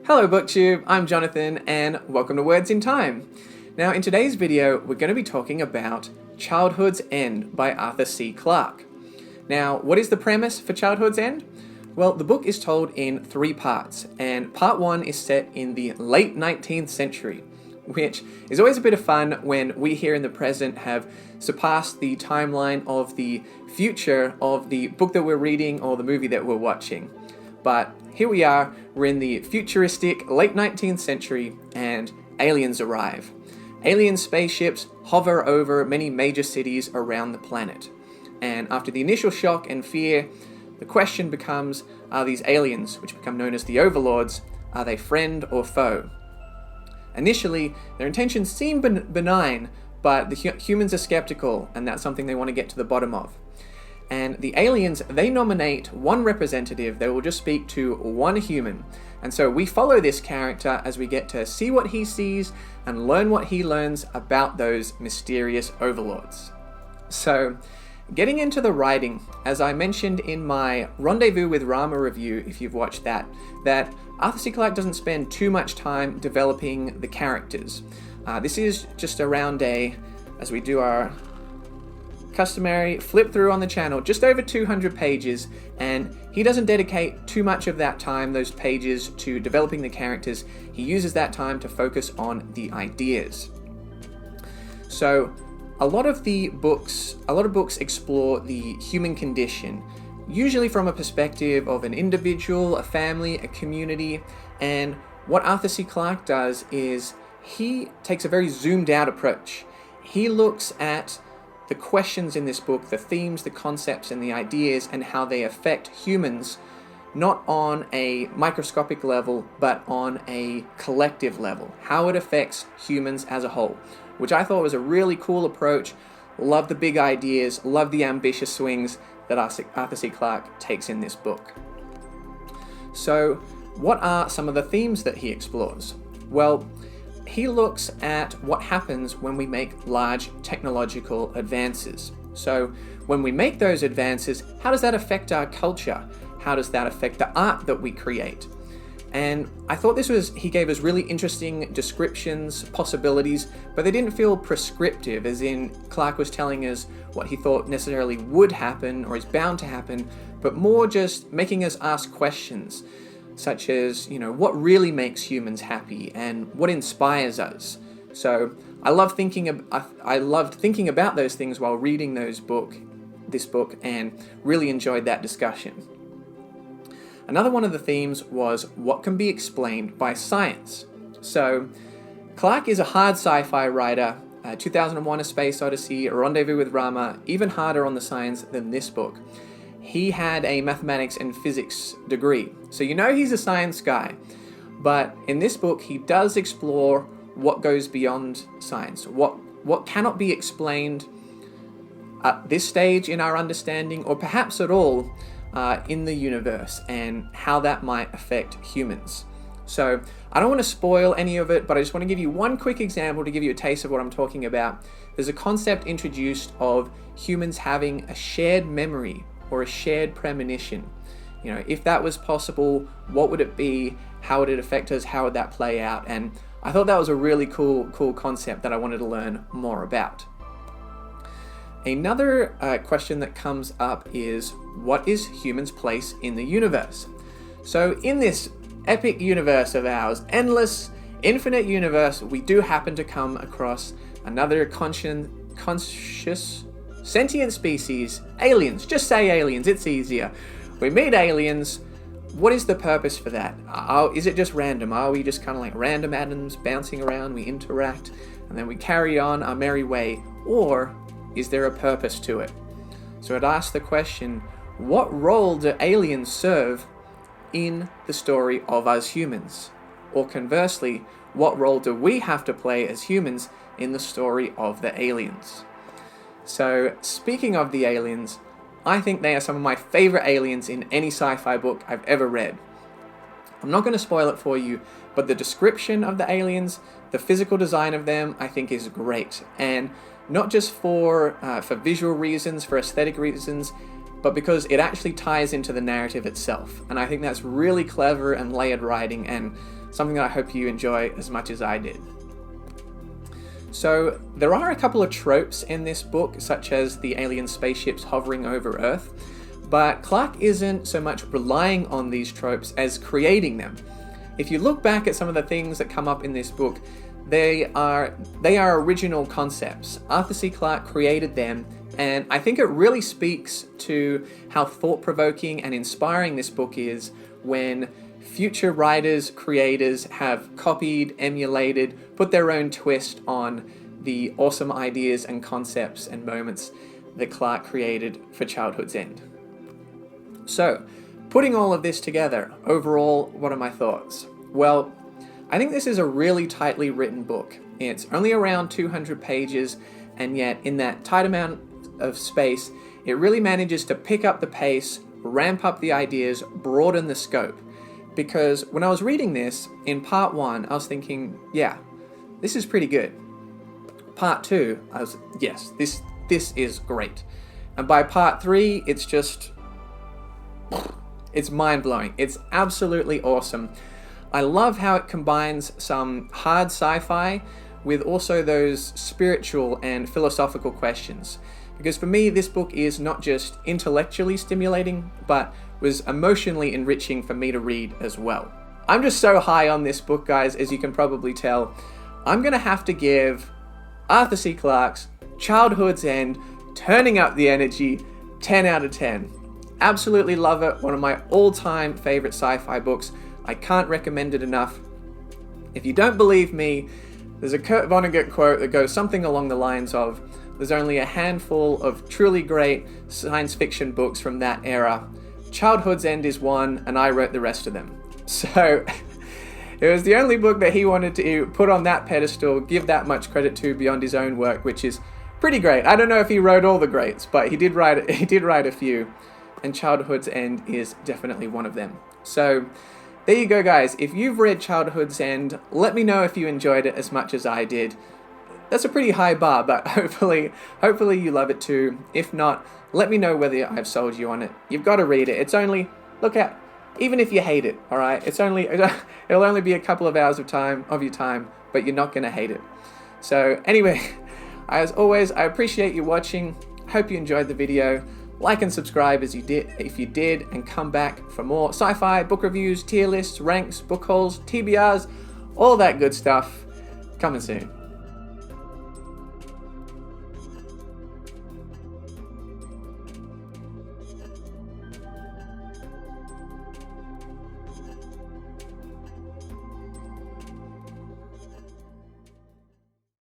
Hello BookTube, I'm Jonathan and welcome to Words in Time. Now in today's video we're going to be talking about Childhood's End by Arthur C. Clarke. Now what is the premise for Childhood's End? Well, the book is told in 3 parts, and part 1 is set in the late 19th century, which is always a bit of fun when we here in the present have surpassed the timeline of the future of the book that we're reading or the movie that we're watching. But here we are, we're in the futuristic late 19th century and aliens arrive. Alien spaceships hover over many major cities around the planet. And after the initial shock and fear, the question becomes, are these aliens, which become known as the overlords, are they friend or foe? Initially, their intentions seem benign, but the humans are skeptical, and that's something they want to get to the bottom of. And the aliens, they nominate one representative. They will just speak to one human. And so we follow this character as we get to see what he sees and learn what he learns about those mysterious overlords. So, getting into the writing, as I mentioned in my Rendezvous with Rama review, if you've watched that Arthur C. Clarke doesn't spend too much time developing the characters. This is just around as we do our customary flip through on the channel, just over 200 pages, and he doesn't dedicate too much of that time, those pages, to developing the characters. He uses that time to focus on the ideas. So a lot of books explore the human condition, usually from a perspective of an individual, a family, a community, and what Arthur C. Clarke does is he takes a very zoomed out approach. He looks at the questions in this book, the themes, the concepts, and the ideas, and how they affect humans, not on a microscopic level, but on a collective level, how it affects humans as a whole, which I thought was a really cool approach. Love the big ideas, love the ambitious swings that Arthur C. Clarke takes in this book. So, what are some of the themes that he explores? Well, he looks at what happens when we make large technological advances. So when we make those advances, how does that affect our culture? How does that affect the art that we create? And I thought he gave us really interesting descriptions, possibilities, but they didn't feel prescriptive, as in Clarke was telling us what he thought necessarily would happen or is bound to happen, but more just making us ask questions, such as, what really makes humans happy and what inspires us. So I loved thinking about those things while reading this book, and really enjoyed that discussion. Another one of the themes was what can be explained by science. So Clarke is a hard sci-fi writer. 2001: A Space Odyssey, A Rendezvous with Rama, even harder on the science than this book. He had a mathematics and physics degree, so he's a science guy. But in this book, he does explore what goes beyond science, what cannot be explained at this stage in our understanding, or perhaps at all in the universe, and how that might affect humans. So I don't want to spoil any of it, but I just want to give you one quick example to give you a taste of what I'm talking about. There's a concept introduced of humans having a shared memory or a shared premonition. If that was possible, what would it be? How would it affect us? How would that play out? And I thought that was a really cool concept that I wanted to learn more about. Another question that comes up is, what is humans' place in the universe? So in this epic universe of ours, endless, infinite universe, we do happen to come across another conscious sentient species, aliens. Just say aliens, it's easier. We meet aliens. What is the purpose for that? Is it just random? Are we just kind of like random atoms bouncing around, we interact, and then we carry on our merry way? Or is there a purpose to it? So I'd ask the question, what role do aliens serve in the story of us humans? Or conversely, what role do we have to play as humans in the story of the aliens? So, speaking of the aliens, I think they are some of my favorite aliens in any sci-fi book I've ever read. I'm not going to spoil it for you, but the description of the aliens, the physical design of them, I think is great. And not just for visual reasons, for aesthetic reasons, but because it actually ties into the narrative itself. And I think that's really clever and layered writing, and something that I hope you enjoy as much as I did. So there are a couple of tropes in this book, such as the alien spaceships hovering over Earth, but Clarke isn't so much relying on these tropes as creating them. If you look back at some of the things that come up in this book, they are original concepts. Arthur C. Clarke created them, and I think it really speaks to how thought-provoking and inspiring this book is when future writers, creators have copied, emulated, put their own twist on the awesome ideas and concepts and moments that Clarke created for Childhood's End. So, putting all of this together, overall, what are my thoughts? Well, I think this is a really tightly written book. It's only around 200 pages, and yet in that tight amount of space, it really manages to pick up the pace, ramp up the ideas, broaden the scope. Because when I was reading this, in part 1, I was thinking, yeah, this is pretty good. Part 2, I was, yes, this is great. And by part 3, it's just, it's mind-blowing. It's absolutely awesome. I love how it combines some hard sci-fi with also those spiritual and philosophical questions. Because for me, this book is not just intellectually stimulating, but was emotionally enriching for me to read as well. I'm just so high on this book, guys, as you can probably tell. I'm going to have to give Arthur C. Clarke's Childhood's End, turning up the energy, 10 out of 10. Absolutely love it. One of my all-time favorite sci-fi books. I can't recommend it enough. If you don't believe me, there's a Kurt Vonnegut quote that goes something along the lines of, "There's only a handful of truly great science fiction books from that era. Childhood's End is one, and I wrote the rest of them." So it was the only book that he wanted to put on that pedestal, give that much credit to beyond his own work, which is pretty great. I don't know if he wrote all the greats, but he did write a few, and Childhood's End is definitely one of them. So there you go, guys. If you've read Childhood's End, let me know if you enjoyed it as much as I did. That's a pretty high bar, but hopefully you love it too. If not, let me know whether I've sold you on it. You've got to read it. It's only, look at, even if you hate it, all right? It'll only be a couple of hours of your time, but you're not going to hate it. So anyway, as always, I appreciate you watching. Hope you enjoyed the video. Like and subscribe if you did, and come back for more sci-fi, book reviews, tier lists, ranks, book hauls, TBRs, all that good stuff coming soon.